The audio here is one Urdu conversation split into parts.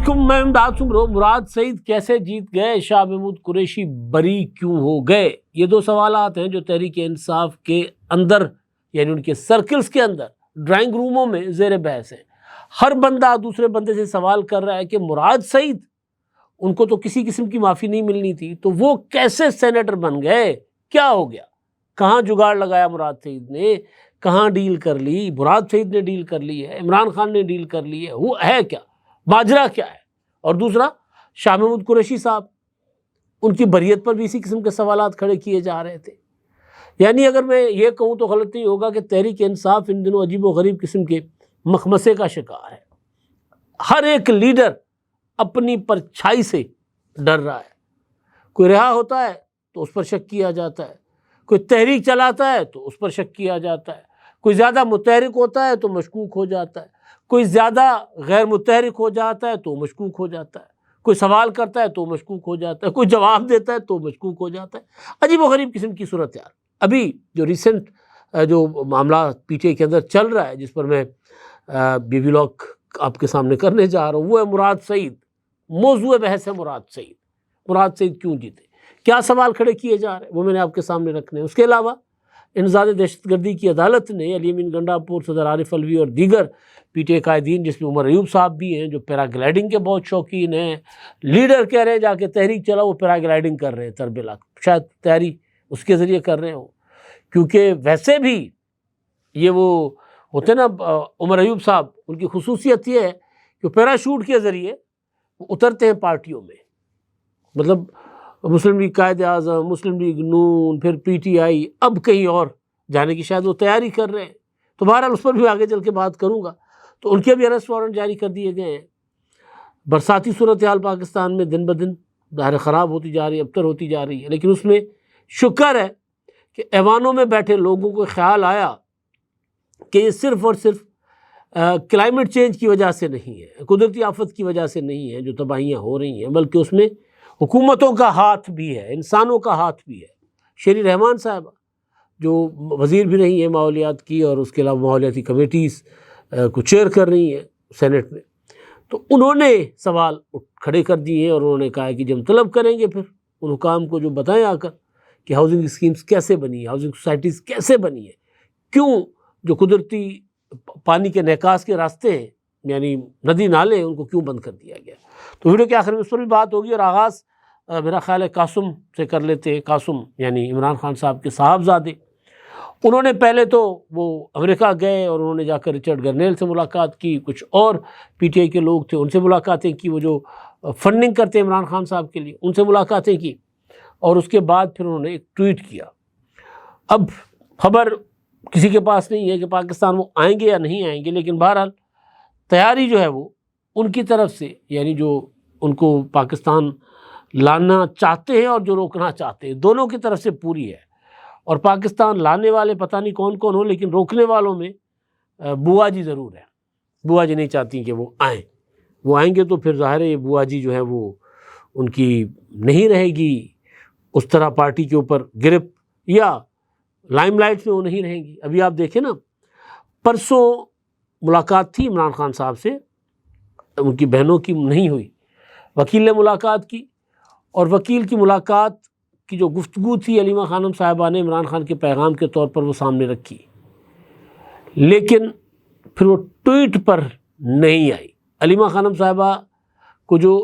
علیکم، میں امداد سمرو۔ مراد سعید کیسے جیت گئے؟ شاہ محمود قریشی بری کیوں ہو گئے؟ یہ دو سوالات ہیں جو تحریک انصاف کے اندر یعنی ان کے سرکلز کے اندر ڈرائنگ روموں میں زیر بحث ہیں۔ ہر بندہ دوسرے بندے سے سوال کر رہا ہے کہ مراد سعید، ان کو تو کسی قسم کی معافی نہیں ملنی تھی، تو وہ کیسے سینیٹر بن گئے؟ کیا ہو گیا؟ کہاں جگاڑ لگایا مراد سعید نے؟ کہاں ڈیل کر لی؟ مراد سعید نے ڈیل کر لی ہے؟ عمران خان نے ڈیل کر لی ہے؟ وہ ہے کیا؟ ماجرا کیا ہے؟ اور دوسرا، شاہ محمود قریشی صاحب، ان کی بریت پر بھی اسی قسم کے سوالات کھڑے کیے جا رہے تھے۔ یعنی اگر میں یہ کہوں تو غلط نہیں ہوگا کہ تحریک انصاف ان دنوں عجیب و غریب قسم کے مخمصے کا شکار ہے۔ ہر ایک لیڈر اپنی پرچھائی سے ڈر رہا ہے۔ کوئی رہا ہوتا ہے تو اس پر شک کیا جاتا ہے، کوئی تحریک چلاتا ہے تو اس پر شک کیا جاتا ہے، کوئی زیادہ متحرک ہوتا ہے تو مشکوک ہو جاتا ہے، کوئی زیادہ غیر متحرک ہو جاتا ہے تو مشکوک ہو جاتا ہے، کوئی سوال کرتا ہے تو مشکوک ہو جاتا ہے، کوئی جواب دیتا ہے تو مشکوک ہو جاتا ہے۔ عجیب و غریب قسم کی صورتحال۔ ابھی جو ریسنٹ جو معاملہ پی ٹی آئی کے اندر چل رہا ہے، جس پر میں بی ولاگ آپ کے سامنے کرنے جا رہا ہوں، وہ ہے مراد سعید۔ موضوع بحث ہے مراد سعید۔ مراد سعید کیوں جیتے؟ کیا سوال کھڑے کیے جا رہے ہیں وہ میں نے آپ کے سامنے رکھنے ہیں۔ اس کے علاوہ انسداد دہشت گردی کی عدالت نے علی امین گنڈاپور، صدر عارف الوی اور دیگر پی ٹی آئی قائدین، جس میں عمر ایوب صاحب بھی ہیں جو پیراگلائڈنگ کے بہت شوقین ہیں، لیڈر کہہ رہے ہیں جا کے تحریک چلا وہ پیراگلائڈنگ کر رہے ہیں ترب علاقہ، شاید تیاری اس کے ذریعے کر رہے ہوں، کیونکہ ویسے بھی یہ وہ ہوتے نا عمر ایوب صاحب، ان کی خصوصیت یہ ہے کہ پیراشوٹ کے ذریعے وہ اترتے ہیں پارٹیوں میں، مطلب مسلم لیگ قائد اعظم، مسلم لیگ نون، پھر پی ٹی آئی، اب کہیں اور جانے کی شاید وہ تیاری کر رہے ہیں۔ تو بہرحال اس پر بھی آگے چل کے بات کروں گا۔ تو ان کے بھی اریسٹ وارنٹ جاری کر دیے گئے ہیں۔ برساتی صورتحال پاکستان میں دن بدن ظاہر خراب ہوتی جا رہی ہے، ابتر ہوتی جا رہی ہے، لیکن اس میں شکر ہے کہ ایوانوں میں بیٹھے لوگوں کو خیال آیا کہ یہ صرف اور صرف کلائمیٹ چینج کی وجہ سے نہیں ہے، قدرتی آفت کی وجہ سے نہیں ہے جو تباہیاں ہو رہی ہیں، بلکہ اس میں حکومتوں کا ہاتھ بھی ہے، انسانوں کا ہاتھ بھی ہے۔ شیری رحمان صاحبہ جو وزیر بھی رہی ہیں ماحولیات کی، اور اس کے علاوہ ماحولیاتی کمیٹیز کو چیئر کر رہی ہیں سینٹ میں، تو انہوں نے سوال کھڑے کر دیے ہیں، اور انہوں نے کہا کہ جب ہم طلب کریں گے پھر ان حکام کو جو بتائیں آ کر کہ ہاؤسنگ اسکیمز کیسے بنی ہے، ہاؤسنگ سوسائٹیز کیسے بنی ہے، کیوں جو قدرتی پانی کے نکاس کے راستے ہیں یعنی ندی نالے ہیں ان کو کیوں بند کر دیا گیا۔ تو ویڈیو کے آخر میں اس پر بھی بات ہوگی، اور آغاز میرا خیال ہے قاسم سے کر لیتے ہیں۔ قاسم یعنی عمران خان صاحب کے صاحبزادے، انہوں نے پہلے تو وہ امریکہ گئے اور انہوں نے جا کر رچرڈ گرنیل سے ملاقات کی، کچھ اور پی ٹی آئی کے لوگ تھے ان سے ملاقاتیں کی، وہ جو فنڈنگ کرتے ہیں عمران خان صاحب کے لیے ان سے ملاقاتیں کی، اور اس کے بعد پھر انہوں نے ایک ٹویٹ کیا۔ اب خبر کسی کے پاس نہیں ہے کہ پاکستان وہ آئیں گے یا نہیں آئیں گے، لیکن بہرحال تیاری جو ہے وہ ان کی طرف سے، یعنی جو ان کو پاکستان لانا چاہتے ہیں اور جو روکنا چاہتے ہیں، دونوں کی طرف سے پوری ہے۔ اور پاکستان لانے والے پتہ نہیں کون کون ہوں، لیکن روکنے والوں میں بوا جی ضرور ہے۔ بوا جی نہیں چاہتی کہ وہ آئیں، وہ آئیں گے تو پھر ظاہر ہے بوا جی جو ہے وہ ان کی نہیں رہے گی اس طرح پارٹی کے اوپر گرپ، یا لائم لائٹ میں وہ نہیں رہیں گی۔ ابھی آپ دیکھیں نا، پرسوں ملاقات تھی عمران خان صاحب سے، ان کی بہنوں کی نہیں ہوئی، وکیل نے ملاقات کی، اور وکیل کی ملاقات کی جو گفتگو تھی علیمہ خانم صاحبہ نے عمران خان کے پیغام کے طور پر وہ سامنے رکھی، لیکن پھر وہ ٹویٹ پر نہیں آئی۔ علیمہ خانم صاحبہ کو جو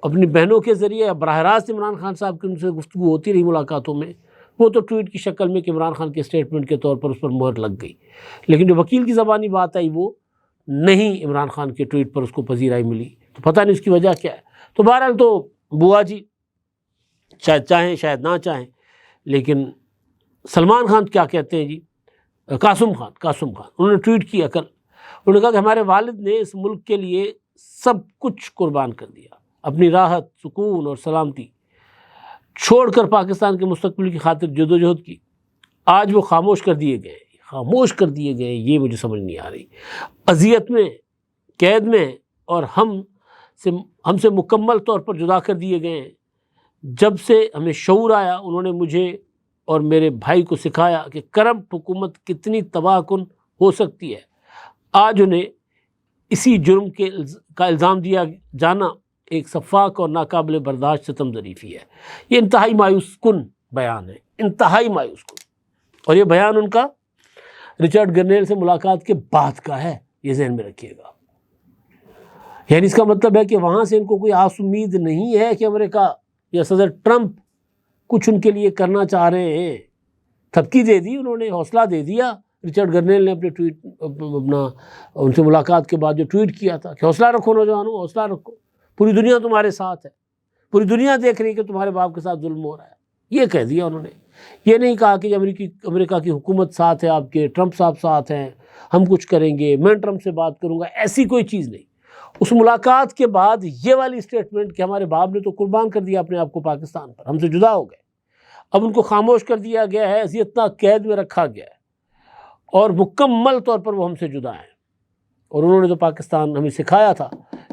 اپنی بہنوں کے ذریعے براہ راست عمران خان صاحب کی ان سے گفتگو ہوتی رہی ملاقاتوں میں، وہ تو ٹویٹ کی شکل میں کہ عمران خان کے اسٹیٹمنٹ کے طور پر اس پر مہر لگ گئی، لیکن جو وکیل کی زبانی بات آئی وہ نہیں عمران خان کے ٹویٹ پر اس کو پذیرائی ملی۔ تو پتہ نہیں اس کی وجہ کیا ہے۔ تو بہرحال تو بوا جی شاید چاہیں شاید نہ چاہیں، لیکن سلمان خان کیا کہتے ہیں جی، قاسم خان انہوں نے ٹویٹ کیا کل، انہوں نے کہا کہ ہمارے والد نے اس ملک کے لیے سب کچھ قربان کر دیا، اپنی راحت، سکون اور سلامتی چھوڑ کر پاکستان کے مستقبل کی خاطر جدوجہد کی، آج وہ خاموش کر دیے گئے، یہ مجھے سمجھ نہیں آ رہی، اذیت میں، قید میں، اور ہم سے مکمل طور پر جدا کر دیے گئے ہیں۔ جب سے ہمیں شعور آیا انہوں نے مجھے اور میرے بھائی کو سکھایا کہ کرپٹ حکومت کتنی تباہ کن ہو سکتی ہے۔ آج انہیں اسی جرم کا الزام دیا جانا ایک شفاق اور ناقابل برداشت ستم ظریفی ہے۔ یہ انتہائی مایوس کن بیان ہے، انتہائی مایوس کن، اور یہ بیان ان کا رچرڈ گرنیل سے ملاقات کے بعد کا ہے، یہ ذہن میں رکھیے گا۔ یعنی اس کا مطلب ہے کہ وہاں سے ان کو کوئی آس امید نہیں ہے کہ امریکہ یا صدر ٹرمپ کچھ ان کے لیے کرنا چاہ رہے ہیں۔ تھپکی دے دی انہوں نے، حوصلہ دے دیا۔ رچرڈ گرنیل نے اپنے ان سے ملاقات کے بعد جو ٹویٹ کیا تھا کہ حوصلہ رکھو نوجوانوں، حوصلہ رکھو، پوری دنیا تمہارے ساتھ ہے، پوری دنیا دیکھ رہی ہے کہ تمہارے باپ کے ساتھ ظلم ہو رہا ہے، یہ کہہ دیا انہوں نے۔ یہ نہیں کہا کہ امریکہ کی حکومت ساتھ ہے آپ کے، ٹرمپ صاحب ساتھ ہیں، ہم کچھ کریں گے، میں ٹرمپ سے بات کروں گا، ایسی کوئی چیز نہیں۔ اس ملاقات کے بعد یہ والی اسٹیٹمنٹ کہ ہمارے باپ نے تو قربان کر دیا اپنے آپ کو پاکستان پر، ہم سے جدا ہو گئے، اب ان کو خاموش کر دیا گیا ہے، اذیتناک قید میں رکھا گیا ہے، اور مکمل طور پر وہ ہم سے جدا ہیں۔ اور انہوں نے تو پاکستان ہمیں سکھایا تھا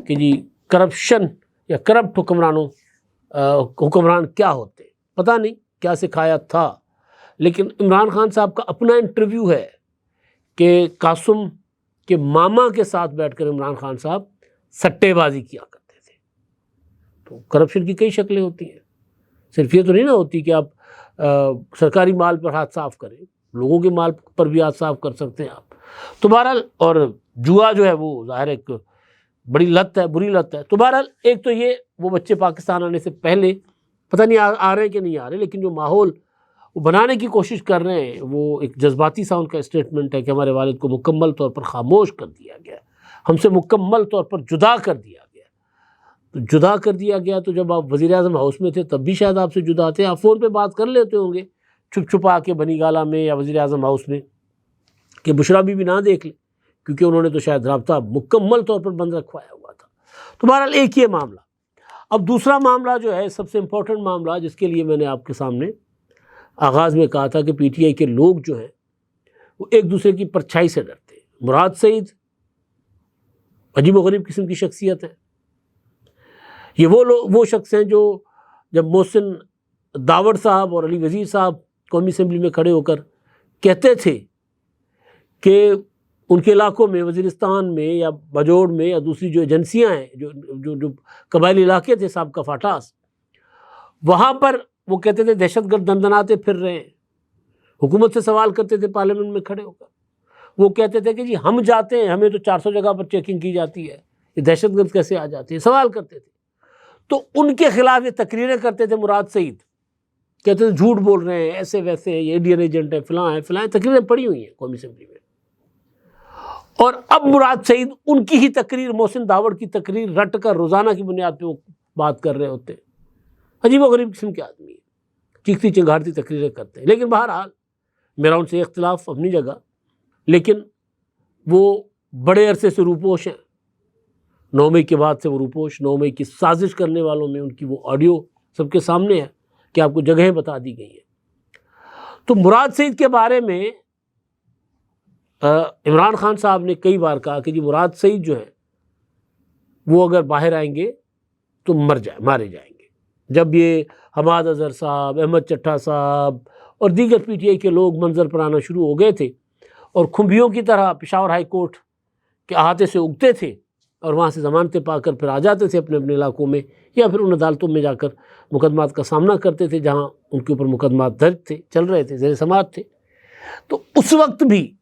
کہ جی کرپشن یا کرپٹ حکمران کیا ہوتے، پتہ نہیں کیا سکھایا تھا۔ لیکن عمران خان صاحب کا اپنا انٹرویو ہے کہ قاسم کے ماما کے ساتھ بیٹھ کر عمران خان صاحب سٹے بازی کیا کرتے تھے۔ تو کرپشن کی کئی شکلیں ہوتی ہیں، صرف یہ تو نہیں نہ ہوتی کہ آپ سرکاری مال پر ہاتھ صاف کریں، لوگوں کے مال پر بھی ہاتھ صاف کر سکتے ہیں آپ۔ تو بہرحال، اور جوا جو ہے وہ ظاہر ایک بڑی لت ہے، بری لت ہے۔ تو بہرحال ایک تو یہ وہ بچے پاکستان آنے سے پہلے پتہ نہیں آ رہے ہیں کہ نہیں آ رہے، لیکن جو ماحول وہ بنانے کی کوشش کر رہے ہیں وہ ایک جذباتی سا ان کا اسٹیٹمنٹ ہے کہ ہمارے والد کو مکمل طور پر خاموش کر دیا گیا، ہم سے مکمل طور پر جدا کر دیا گیا۔ تو جدا کر دیا گیا تو جب آپ وزیر اعظم ہاؤس میں تھے تب بھی شاید آپ سے جدا تھے، آپ فون پہ بات کر لیتے ہوں گے چھپ چھپا کے بنی گالہ میں یا وزیر اعظم ہاؤس میں، کہ بشرا بھی نہ دیکھ لیں، کیونکہ انہوں نے تو شاید رابطہ مکمل طور پر بند رکھوایا ہوا تھا۔ تو بہرحال ایک یہ معاملہ۔ اب دوسرا معاملہ جو ہے سب سے امپورٹنٹ معاملہ، جس کے لیے میں نے آپ کے سامنے آغاز میں کہا تھا کہ پی ٹی آئی کے لوگ جو ہیں وہ ایک دوسرے کی پرچھائی سے ڈرتے ہیں۔ مراد سعید عجیب و غریب قسم کی شخصیت ہے۔ یہ وہ شخص ہیں جو جب محسن داوڑ صاحب اور علی وزیر صاحب قومی اسمبلی میں کھڑے ہو کر کہتے تھے کہ ان کے علاقوں میں، وزیرستان میں یا باجوڑ میں یا دوسری جو ایجنسیاں ہیں، جو قبائلی علاقے تھے سابقہ فاٹاس، وہاں پر وہ کہتے تھے دہشت گرد دندناتے پھر رہے ہیں۔ حکومت سے سوال کرتے تھے پارلیمنٹ میں کھڑے ہو کر، وہ کہتے تھے کہ جی ہم جاتے ہیں، ہمیں تو 400 جگہ پر چیکنگ کی جاتی ہے، یہ دہشت گرد کیسے آ جاتے ہیں، سوال کرتے تھے۔ تو ان کے خلاف یہ تقریریں کرتے تھے مراد سعید، کہتے تھے جھوٹ بول رہے ہیں، ایسے ویسے، یہ انڈین ایجنٹ ہے، فلاں ہے فلاں، تقریریں پڑی ہوئی ہیں قومی اسمبلی میں۔ اور اب مراد سعید ان کی ہی تقریر، محسن داوڑ کی تقریر رٹ کر روزانہ کی بنیاد پہ وہ بات کر رہے ہوتے ہیں۔ عجیب و غریب قسم کے آدمی ہیں، چیختی چنگھاڑتی تقریریں کرتے ہیں۔ لیکن بہرحال میرا ان سے اختلاف اپنی جگہ، لیکن وہ بڑے عرصے سے روپوش ہیں۔ 9 مئی کے بعد سے وہ روپوش، 9 مئی کی سازش کرنے والوں میں ان کی وہ آڈیو سب کے سامنے ہے کہ آپ کو جگہیں بتا دی گئی ہیں۔ تو مراد سعید کے بارے میں عمران خان صاحب نے کئی بار کہا کہ جی مراد سعید جو ہیں وہ اگر باہر آئیں گے تو مارے جائیں گے۔ جب یہ حماد اظہر صاحب، احمد چٹھا صاحب اور دیگر پی ٹی آئی کے لوگ منظر پر آنا شروع ہو گئے تھے اور کھمبیوں کی طرح پشاور ہائی کورٹ کے احاطے سے اگتے تھے اور وہاں سے ضمانتیں پا کر پھر آ جاتے تھے اپنے اپنے علاقوں میں، یا پھر ان عدالتوں میں جا کر مقدمات کا سامنا کرتے تھے جہاں ان کے اوپر مقدمات درج تھے، چل رہے تھے، زیر سماعت تھے۔ تو اس وقت بھی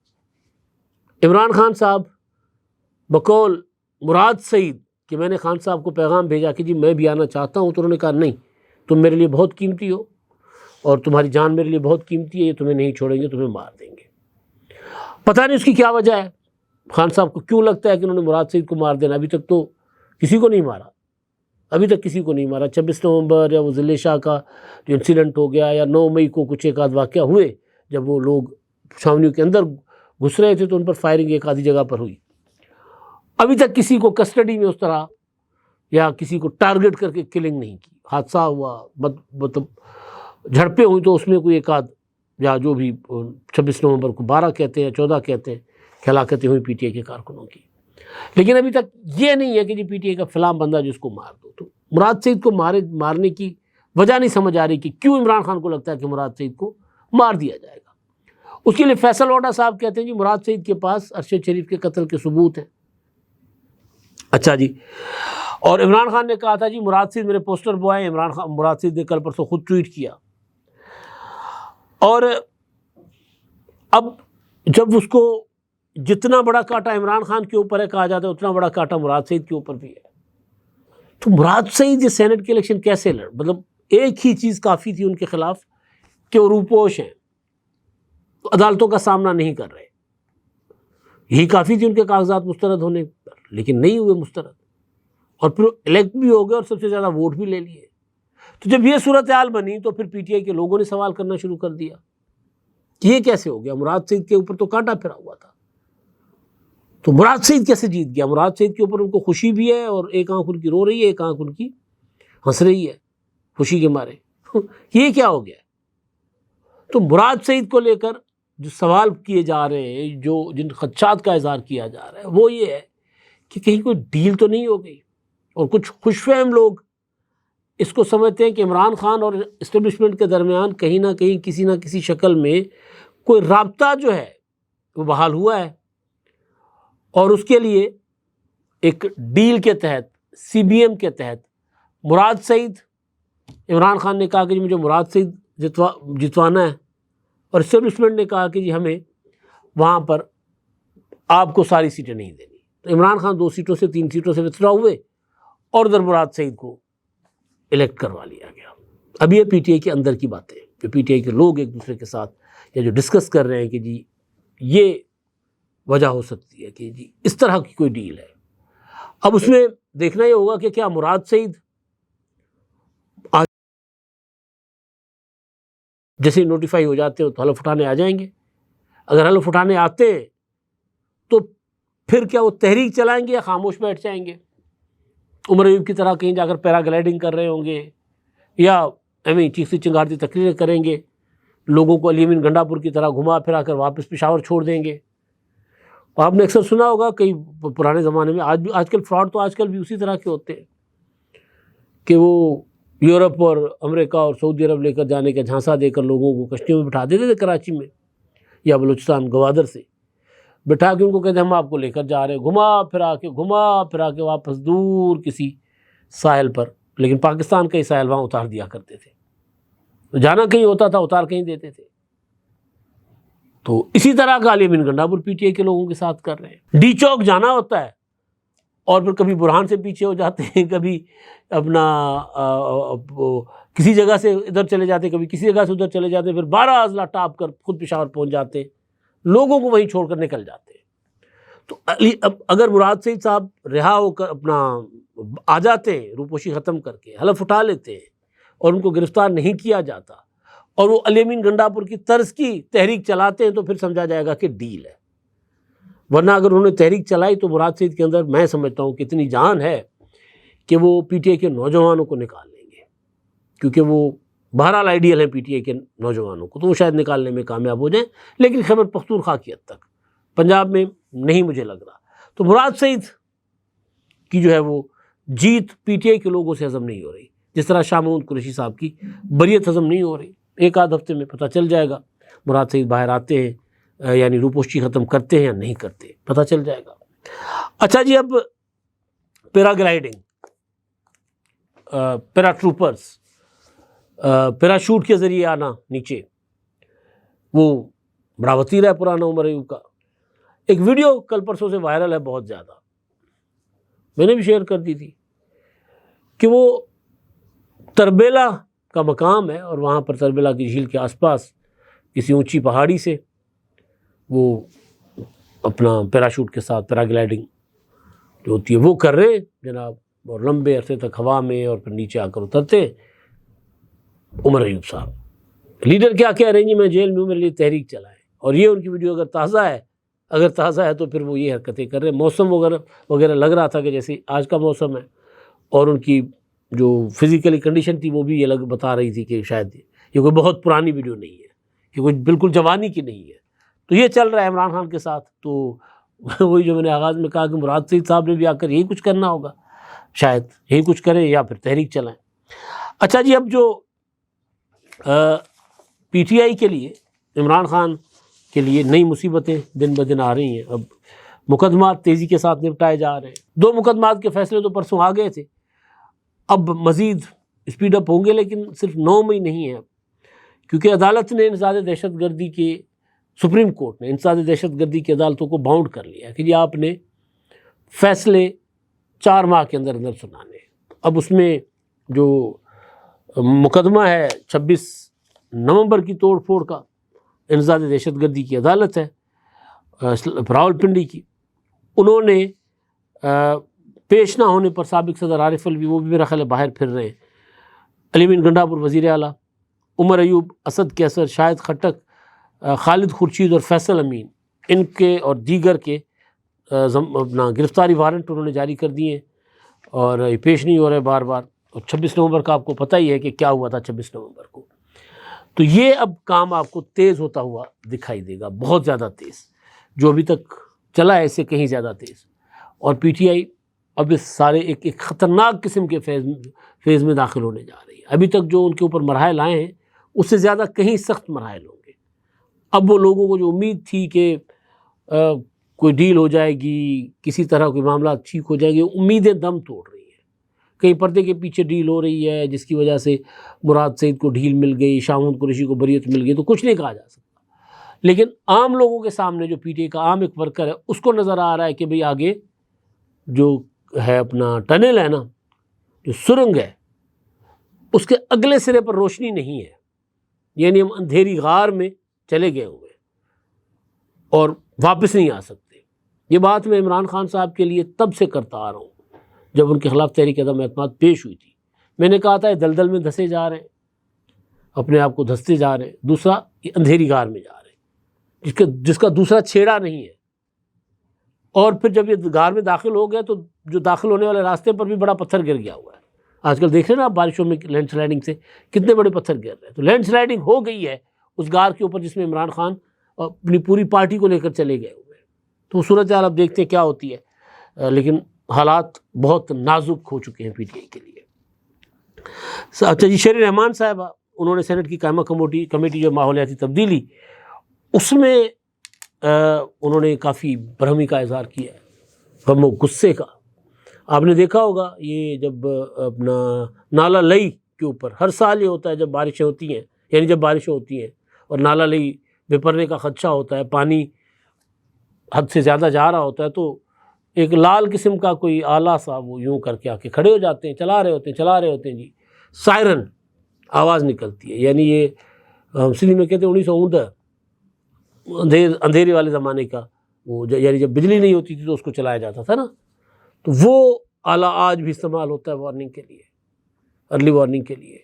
عمران خان صاحب بقول مراد سعید کہ میں نے خان صاحب کو پیغام بھیجا کہ جی میں بھی آنا چاہتا ہوں، تو انہوں نے کہا نہیں، تم میرے لیے بہت قیمتی ہو اور تمہاری جان میرے لیے بہت قیمتی ہے، یہ تمہیں نہیں چھوڑیں گے، تمہیں مار دیں گے۔ پتہ نہیں اس کی کیا وجہ ہے، خان صاحب کو کیوں لگتا ہے کہ انہوں نے مراد سعید کو مار دینا۔ ابھی تک تو کسی کو نہیں مارا، ابھی تک کسی کو نہیں مارا۔ 26 نومبر یا وہ ضلع شاہ کا جو انسیڈنٹ ہو گیا، یا 9 مئی کو کچھ ایک آدھ واقعہ ہوئے جب وہ لوگ چھاونیوں کے اندر گھس رہے تھے تو ان پر فائرنگ ایک آدھی جگہ پر ہوئی، ابھی تک کسی کو کسٹڈی میں اس طرح یا کسی کو ٹارگٹ کر کے کلنگ نہیں کی۔ حادثہ ہوا، مطلب جھڑپیں ہوئی تو اس میں کوئی ایک آدھ یا جو بھی 26 نومبر کو 12 کہتے ہیں 14 کہتے ہیں ہلاکتیں ہوئی پی ٹی آئی کے کارکنوں کی، لیکن ابھی تک یہ نہیں ہے کہ جی پی ٹی آئی کا فلاں بندہ جس کو مار دو۔ تو مراد سعید کو مارنے کی وجہ نہیں سمجھ آ رہی کہ کیوں عمران خان کو لگتا ہے کہ مراد سعید کو مار دیا جائے گا۔ اس کے لیے فیصل اوڈا صاحب کہتے ہیں جی مراد سعید کے پاس ارشد شریف کے قتل کے ثبوت ہیں، اچھا جی، اور عمران خان نے کہا تھا جی مراد سعید میرے پوسٹر بوائے، عمران خان مراد سعید نے کل پرسوں خود ٹویٹ کیا، اور اب جب اس کو جتنا بڑا کانٹا عمران خان کے اوپر ہے کہا جاتا ہے، اتنا بڑا کانٹا مراد سعید کے اوپر بھی ہے. تو مراد سعید یہ سینٹ کے الیکشن کیسے لڑ، مطلب ایک ہی چیز کافی تھی ان کے خلاف کہ وہ روپوش ہیں، تو عدالتوں کا سامنا نہیں کر رہے، یہی کافی تھی ان کے کاغذات مسترد ہونے پر، لیکن نہیں ہوئے مسترد، اور پھر الیکٹ بھی ہو گئے اور سب سے زیادہ ووٹ بھی لے لیے. تو جب یہ صورتحال بنی تو پھر پی ٹی آئی کے لوگوں نے سوال کرنا شروع کر دیا کہ یہ کیسے ہو گیا، مراد سعید کے اوپر تو کانٹا پھرا ہوا تھا، تو مراد سعید کیسے جیت گیا؟ مراد سعید کے اوپر ان کو خوشی بھی ہے، اور ایک آنکھ ان کی رو رہی ہے، ایک آنکھ ان کی ہنس رہی ہے خوشی کے مارے. یہ کیا ہو گیا؟ تو مراد سعید کو لے کر جو سوال کیے جا رہے ہیں، جو جن خدشات کا اظہار کیا جا رہا ہے، وہ یہ ہے کہ کہیں کوئی ڈیل تو نہیں ہو گئی. اور کچھ خوش فہم لوگ اس کو سمجھتے ہیں کہ عمران خان اور اسٹیبلشمنٹ کے درمیان کہیں نہ کہیں کسی نہ کسی شکل میں کوئی رابطہ جو ہے وہ بحال ہوا ہے، اور اس کے لیے ایک ڈیل کے تحت، سی بی ایم کے تحت مراد سعید، عمران خان نے کہا کہ جی مجھے مراد سعید جتوانا ہے، اور اسٹیبلشمنٹ نے کہا کہ جی ہمیں وہاں پر آپ کو ساری سیٹیں نہیں دینی. تو عمران خان 2 سیٹوں سے 3 سیٹوں سے وتھڈرا ہوئے، اور ادھر مراد سعید کو الیکٹ کروا لیا گیا. اب یہ پی ٹی آئی کے اندر کی باتیں، جو پی ٹی آئی کے لوگ ایک دوسرے کے ساتھ یا جو ڈسکس کر رہے ہیں کہ جی یہ وجہ ہو سکتی ہے کہ جی اس طرح کی کوئی ڈیل ہے. اب اس میں دیکھنا یہ ہوگا کہ کیا مراد سعید جیسے نوٹیفائی ہو جاتے ہیں تو حلف اٹھانے آ جائیں گے. اگر حلف اٹھانے آتے ہیں تو پھر کیا وہ تحریک چلائیں گے یا خاموش بیٹھ جائیں گے؟ عمر ایوب کی طرح کہیں جا کر پیرا گلائڈنگ کر رہے ہوں گے، یا چیختی چنگارتی تقریریں کریں گے، لوگوں کو علی امین گنڈا پور کی طرح گھما پھرا کر واپس پشاور چھوڑ دیں گے. اور آپ نے اکثر سنا ہوگا کئی پرانے زمانے میں، آج کل فراڈ تو آج کل بھی اسی طرح کے ہوتے ہیں کہ وہ یورپ اور امریکہ اور سعودی عرب لے کر جانے کا جھانسا دے کر لوگوں کو کشتیوں میں بٹھا دیتے تھے کراچی میں یا بلوچستان گوادر سے بٹھا کے ان کو کہتے ہیں ہم آپ کو لے کر جا رہے ہیں، گھما پھرا کے واپس دور کسی ساحل پر، لیکن پاکستان کا ہی ساحل وہاں اتار دیا کرتے تھے. تو جانا کہیں ہوتا تھا اتار کہیں دیتے تھے. تو اسی طرح کا علی امین گنڈا پور پی ٹی آئی کے لوگوں کے ساتھ کر رہے ہیں. ڈی چوک جانا ہوتا ہے اور پھر کبھی برہان سے پیچھے ہو جاتے ہیں، کبھی اپنا کسی جگہ سے ادھر چلے جاتے ہیں، کبھی کسی جگہ سے ادھر چلے جاتے ہیں، پھر 12 اضلاع ٹاپ کر خود پشاور پہنچ جاتے ہیں، لوگوں کو وہیں چھوڑ کر نکل جاتے ہیں. تو اب اگر مراد سعید صاحب رہا ہو کر اپنا آ جاتے ہیں، روپوشی ختم کر کے حلف اٹھا لیتے ہیں اور ان کو گرفتار نہیں کیا جاتا، اور وہ علی امین گنڈا پور کی طرز کی تحریک چلاتے ہیں، تو پھر سمجھا جائے گا کہ ڈیل ہے. ورنہ اگر انہوں نے تحریک چلائی تو مراد سعید کے اندر میں سمجھتا ہوں کہ اتنی جان ہے کہ وہ پی ٹی آئی کے نوجوانوں کو نکال لیں گے، کیونکہ وہ بہرحال آئیڈیل ہیں پی ٹی آئی کے نوجوانوں کو، تو وہ شاید نکالنے میں کامیاب ہو جائیں. لیکن خیبر پختونخوا کی حد تک، پنجاب میں نہیں مجھے لگ رہا. تو مراد سعید کی جو ہے وہ جیت پی ٹی آئی کے لوگوں سے ہضم نہیں ہو رہی، جس طرح شاہ محمود قریشی صاحب کی بریت ہضم نہیں ہو رہی. ایک آدھ ہفتے میں پتہ چل جائے گا مراد سعید باہر آتے ہیں، یعنی روپوشی ختم کرتے ہیں یا نہیں کرتے، پتہ چل جائے گا. اچھا جی، اب پیرا گلائڈنگ، پیرا ٹروپرز، پیراشوٹ کے ذریعے آنا نیچے، وہ بڑا وتیرہ ہے پرانا عمر ایوب کا. ایک ویڈیو کل پرسوں سے وائرل ہے بہت زیادہ، میں نے بھی شیئر کر دی تھی، کہ وہ تربیلا کا مقام ہے، اور وہاں پر تربیلا کی جھیل کے آس پاس کسی اونچی پہاڑی سے وہ اپنا پیراشوٹ کے ساتھ پیرا گلائڈنگ جو ہوتی ہے وہ کر رہے ہیں جناب، اور لمبے عرصے تک ہوا میں اور پھر نیچے آ کر اترتے ہیں. عمر ایوب صاحب لیڈر کیا کہہ رہے ہیں جی میں جیل میں ہوں، میرے لیے تحریک چلائیں، اور یہ ان کی ویڈیو اگر تازہ ہے تو پھر وہ یہ حرکتیں کر رہے ہیں. موسم وغیرہ لگ رہا تھا کہ جیسے آج کا موسم ہے، اور ان کی جو فزیکلی کنڈیشن تھی وہ بھی یہ بتا رہی تھی کہ شاید یہ کوئی بہت پرانی ویڈیو نہیں ہے، کہ کوئی بالکل جوانی کی نہیں ہے. تو یہ چل رہا ہے عمران خان کے ساتھ. تو وہی جو میں نے آغاز میں کہا کہ مراد سعید صاحب نے بھی آ کر یہی کچھ کرنا ہوگا، شاید یہی کچھ کریں یا پھر تحریک چلائیں. اچھا جی، اب جو پی ٹی آئی کے لیے، عمران خان کے لیے نئی مصیبتیں دن بدن آ رہی ہیں. اب مقدمات تیزی کے ساتھ نپٹائے جا رہے ہیں۔ 2 مقدمات کے فیصلے تو پرسوں آ گئے تھے، اب مزید اسپیڈ اپ ہوں گے، لیکن صرف 9 میں ہی نہیں ہے، کیونکہ عدالت نے انسداد دہشت گردی کے سپریم کورٹ نے انسداد دہشت گردی کی عدالتوں کو باؤنڈ کر لیا کہ جی آپ نے فیصلے 4 ماہ کے اندر اندر سنانے ہیں۔ اب اس میں جو مقدمہ ہے 26 نومبر کی توڑ پھوڑ کا، انسداد دہشت گردی کی عدالت ہے راولپنڈی کی، انہوں نے پیش نہ ہونے پر سابق صدر عارف الوی، وہ بھی میرا خیال ہے باہر پھر رہے ہیں، علی امین گنڈا پور وزیر اعلیٰ، عمر ایوب، اسد کیسر، شاہد خٹک، خالد خورشید اور فیصل امین، ان کے اور دیگر کے اپنا گرفتاری وارنٹ انہوں نے جاری کر دیے ہیں، اور یہ پیش نہیں ہو رہے بار بار۔ اور 26 نومبر کا آپ کو پتہ ہی ہے کہ کیا ہوا تھا 26 نومبر کو۔ تو یہ اب کام آپ کو تیز ہوتا ہوا دکھائی دے گا، بہت زیادہ تیز، جو ابھی تک چلا ہے اس سے کہیں زیادہ تیز۔ اور پی ٹی آئی اب اس سارے ایک خطرناک قسم کے فیز میں داخل ہونے جا رہی ہے۔ ابھی تک جو ان کے اوپر مراحل آئے ہیں اس سے زیادہ کہیں سخت مراحل ہوں گے۔ اب وہ لوگوں کو جو امید تھی کہ کوئی ڈیل ہو جائے گی، کسی طرح کے معاملات ٹھیک ہو جائیں گے، امیدیں دم توڑ رہی ہیں۔ کہیں پردے کے پیچھے ڈیل ہو رہی ہے جس کی وجہ سے مراد سعید کو ڈھیل مل گئی، شاہ محمود قریشی کو بریت مل گئی، تو کچھ نہیں کہا جا سکتا۔ لیکن عام لوگوں کے سامنے جو پی ٹی آئی کا عام ایک ورکر ہے اس کو نظر آ رہا ہے کہ بھئی آگے جو ہے اپنا ٹنل ہے نا، جو سرنگ ہے، اس کے اگلے سرے پر روشنی نہیں ہے، یعنی ہم اندھیری غار میں چلے گئے ہوئے اور واپس نہیں آ سکتے۔ یہ بات میں عمران خان صاحب کے لیے تب سے کرتا آ رہا ہوں جب ان کے خلاف تحریک عدم اعتماد پیش ہوئی تھی۔ میں نے کہا تھا یہ دلدل میں دھسے جا رہے ہیں، اپنے آپ کو دھستے جا رہے ہیں۔ دوسرا، یہ اندھیری غار میں جا رہے ہیں جس کا دوسرا چھیڑا نہیں ہے۔ اور پھر جب یہ غار میں داخل ہو گئے تو جو داخل ہونے والے راستے پر بھی بڑا پتھر گر گیا ہوا ہے۔ آج کل دیکھ رہے ہیں نا آپ بارشوں میں لینڈ سلائڈنگ سے کتنے بڑے پتھر گر رہے ہیں۔ تو لینڈ سلائڈنگ ہو گئی ہے اس غار کے اوپر جس میں عمران خان اپنی پوری پارٹی کو لے کر چلے گئے ہوئے ہیں۔ تو صورتحال اب دیکھتے ہیں کیا ہوتی ہے، لیکن حالات بہت نازک ہو چکے ہیں پی ٹی آئی کے لیے۔ اچھا جی، شیری رحمان صاحبہ، انہوں نے سینٹ کی قائمہ کمیٹی جو ماحولیاتی تبدیلی، اس میں انہوں نے کافی برہمی کا اظہار کیا ہے، غم و غصے کا۔ آپ نے دیکھا ہوگا یہ جب اپنا نالہ لئی کے اوپر ہر سال یہ ہوتا ہے جب بارشیں ہوتی ہیں، یعنی جب بارشیں ہوتی ہیں اور نالہ لئی بپرنے کا خدشہ ہوتا ہے، پانی حد سے زیادہ جا رہا ہوتا ہے، تو ایک لال قسم کا کوئی آلہ سا وہ یوں کر کے آ کے کھڑے ہو جاتے ہیں، چلا رہے ہوتے ہیں جی، سائرن آواز نکلتی ہے، یعنی یہ سندھی میں کہتے ہیں 1919 اندھیرے والے زمانے کا وہ، یعنی جب بجلی نہیں ہوتی تھی تو اس کو چلایا جاتا تھا نا، تو وہ آلہ آج بھی استعمال ہوتا ہے وارننگ کے لیے، ارلی وارننگ کے لیے۔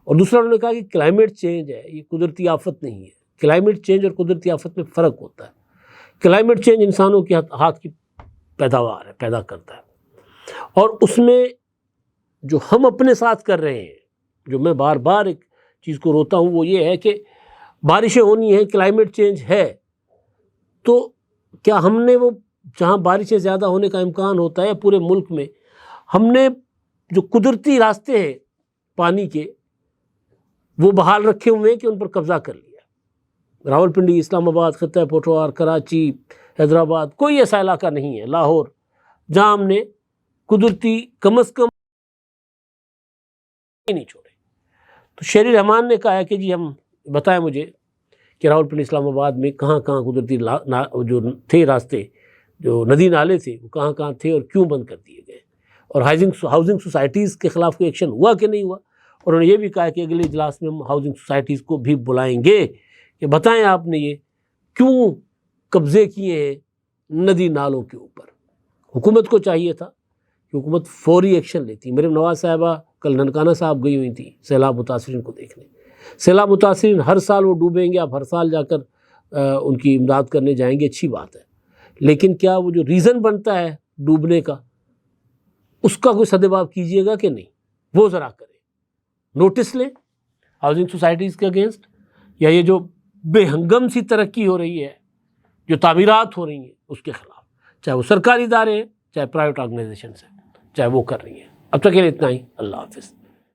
اور دوسرا انہوں نے کہا کہ کلائمیٹ چینج ہے، یہ قدرتی آفت نہیں ہے۔ کلائمیٹ چینج اور قدرتی آفت میں فرق ہوتا ہے۔ کلائمیٹ چینج انسانوں کے ہاتھ کی پیداوار ہے، پیدا کرتا ہے، اور اس میں جو ہم اپنے ساتھ کر رہے ہیں، جو میں بار بار ایک چیز کو روتا ہوں، وہ یہ ہے کہ بارشیں ہونی ہیں، کلائمیٹ چینج ہے، تو کیا ہم نے وہ جہاں بارشیں زیادہ ہونے کا امکان ہوتا ہے پورے ملک میں، ہم نے جو قدرتی راستے ہیں پانی کے وہ بحال رکھے ہوئے ہیں کہ ان پر قبضہ کر لیا؟ راولپنڈی، اسلام آباد، خطہ پٹوار، کراچی، حیدرآباد، کوئی ایسا علاقہ نہیں ہے، لاہور، جہاں ہم نے قدرتی کم از کم نہیں چھوڑے۔ تو شیری رحمان نے کہا ہے کہ جی ہم بتائیں مجھے کہ راولپنڈی، اسلام آباد میں کہاں کہاں قدرتی جو تھے راستے، جو ندی نالے تھے، وہ کہاں کہاں تھے اور کیوں بند کر دیے گئے، اور ہاؤسنگ سوسائٹیز کے خلاف کوئی ایکشن ہوا کہ نہیں ہوا۔ اور انہوں نے یہ بھی کہا کہ اگلے اجلاس میں ہم ہاؤسنگ سوسائٹیز کو بھی بلائیں گے کہ بتائیں آپ نے یہ کیوں قبضے کیے ہیں ندی نالوں کے اوپر۔ حکومت کو چاہیے تھا کہ حکومت فوری ایکشن لیتی۔ مریم نواز صاحبہ کل ننکانہ صاحب گئی ہوئی تھیں سیلاب متاثرین کو دیکھنے۔ سیلاب متاثرین ہر سال وہ ڈوبیں گے، آپ ہر سال جا کر ان کی امداد کرنے جائیں گے، اچھی بات ہے، لیکن کیا وہ جو ریزن بنتا ہے ڈوبنے کا، اس کا کوئی سدباب کیجیے گا کہ نہیں، وہ ذرا کریں، نوٹس لیں ہاؤسنگ سوسائٹیز کے اگینسٹ، یا یہ جو بے ہنگم سی ترقی ہو رہی ہے، جو تعمیرات ہو رہی ہیں اس کے خلاف، چاہے وہ سرکاری ادارے ہیں چاہے پرائیویٹ آرگنائزیشنز ہیں، چاہے وہ کر رہی ہیں۔ اب تک کے لیے اتنا ہی، اللہ حافظ۔